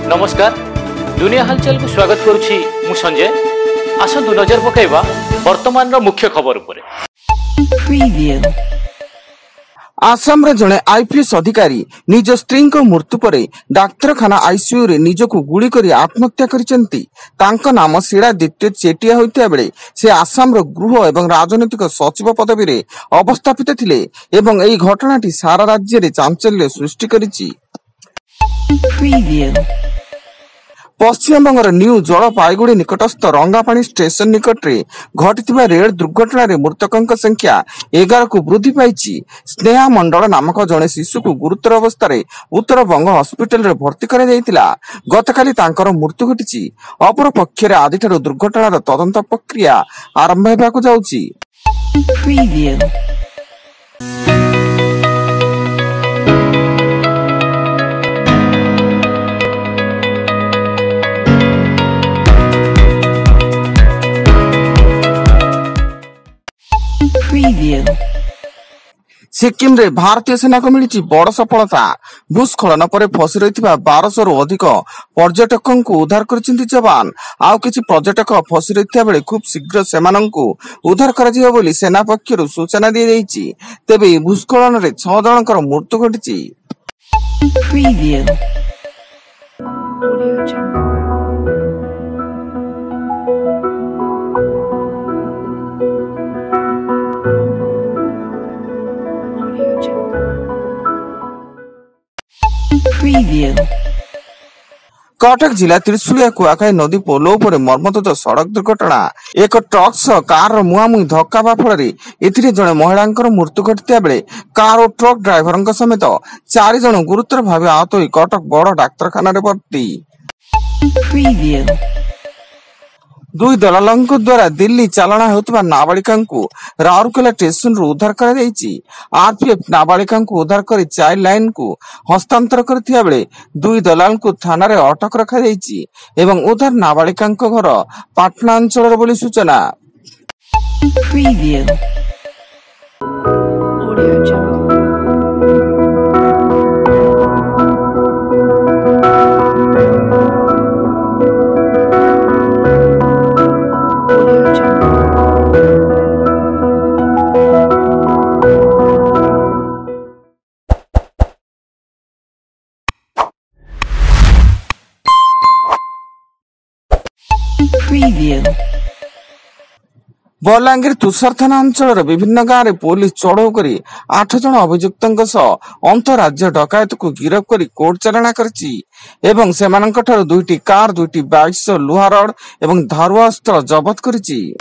नमस्कार दुनिया हालचाल को स्वागत करुछि मु संजय। आसंतु नजर पकाइबा वर्तमान रो मुख्य खबर उपरे। आसाम रे जणे आईपीएस अधिकारी निज स्त्री को मृत्यु पर डाक्तरखाना आईसीयू रे निजको गुली करी आत्महत्या करिसेंती। तांको नाम शीला द्वितीय चेटिया होइतिया बेले से आसाम रो गृह एवं राजनैतिक सचिव पदवी रे अवस्थापित थिले एवं एई घटनाटी सारा राज्य रे चांचल्य सृष्टि करिछि। पश्चिम बंगर न्यू जलपाईगुड़ी निकटस्थ रंगापानी स्टेशन निकट रे घटिथिबा रेल दुर्घटना रे मृतकंक संख्या 11 को वृद्धि पाइछि। स्नेहा मंडल नामक जणे शिशु को गुरुतर अवस्था रे उत्तर बंग हॉस्पिटल रे भर्ती करा जायतिला। गतकाली तांकर मृत्यु घटिछि। अपर पक्षरे आदिठारु दुर्घटनार तदंत प्रक्रिया आरंभ हेबाकु जाउछि। सिक्किम रे भारतीय सेना को मिली बड़ सफलता। भूस्खलन पर फसी रही 1200 रु अधिक पर्यटकों को उद्धार करछिंती जवान। आउ किछि पर्यटक फसी रही बेले खूब शीघ्र सेमानंकु उद्धार कराजियो बोली सेना पक्षरु सूचना दी जाइछि। तेबे भूस्खलन रे 6 जनकर मृत्यु घटिछि। कटक जिला त्रिशुलिया कुआखाई नदी पोल उपर मर्मन्तुद सड़क दुर्घटना। एक ट्रक सह कार मुहांमुही धक्का हेबा फल एथिरे जणे महिलांकर मृत्यु घटिथिया बेले कार और ट्रक ड्राइवर समेत 4 जण गुरुतर भाव आहत होई कटक बड़ डाक्तरखाना रे भर्ती। दुई दलालंक द्वारा दिल्ली चालना हेउतबा नाबालिका को राउरकेला स्टेशन रु उद्धार करा जायछि। आरपीएफ नाबालिका को उद्धार कर चाइल्ड लाइन को हस्तांतर करथिया बेले दुई दलाल को थाना रे अटक रखा जायछि एवं उद्धार नाबालिका घर पाटना अंचल बोली सूचना। बलांगीर तुषार थाना अंचल विभिन्न गांव में पुलिस चढ़ऊ कर 8 जन अभियुक्तों सह अंतरराज्य डकायत को गिरफ्त कर कोर्ट चालाना करछि एवं सेमानंकठारु 2टी कार 2टी बाइक सह लुहा रड एवं धारुआ अस्त्र जबत करछि।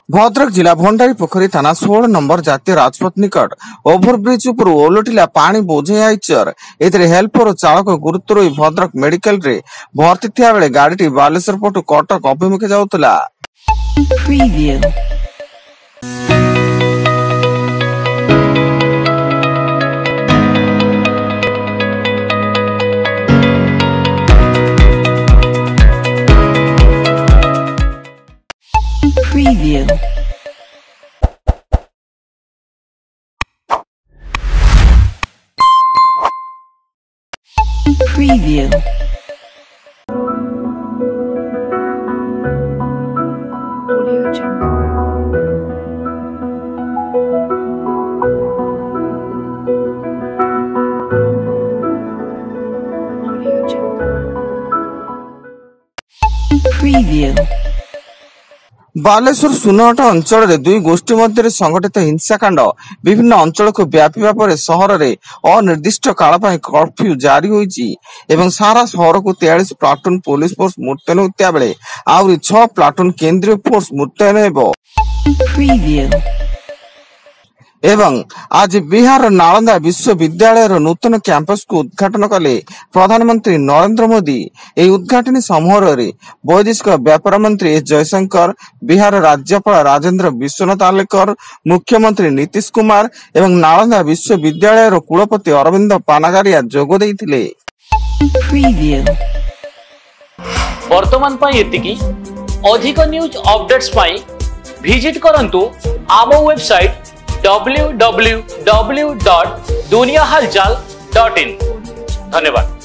भद्रक जिला भंडारी पोखरी थाना 16 नंबर जातीय राजपथ निकट ओभरब्रिज उपर ओलटिला पानी बोझे आइचर। एथिरे हेल्पर चालक गुरुतर होई भद्रक मेडिकल रे भर्ती थिया बेले गाड़ीटी बालेश्वर पटु कटक अभिमुखे जाउतला। बालेश्वर सुनहट अंचल रे दुई गोष्ठी मध्य संगठित हिंसाकांड विभिन्न अंचल को व्यापीबा पर सहर रे अनिर्दिष्ट काल पई कर्फ्यू जारी होईची एवं सारा शहर को 43 प्लाटून पुलिस फोर्स मुतयन होतिया बेले आउरी 6 प्लाटून केंद्रीय फोर्स मुतयन हेबो। एवं आज बिहार नालंदा विश्वविद्यालय नूतन कैंपस को उद्घाटन कले प्रधानमंत्री नरेंद्र मोदी। এই उद्घाटन समारोह वैदेशिक व्यापार मंत्री एस जयशंकर, बिहार राज्यपाल राजेंद्र विश्वनाथ आलेकर, मुख्यमंत्री नीतीश कुमार एवं नालंदा विश्वविद्यालय कुलपति अरविंद पानागारिया जोग देइथिले। वर्तमान पाई एतिकी अधिक न्यूज अपडेट्स पाई विजिट करंतु आम वेबसाइट www.duniyahalchal.in। ଧନ୍ୟବାଦ।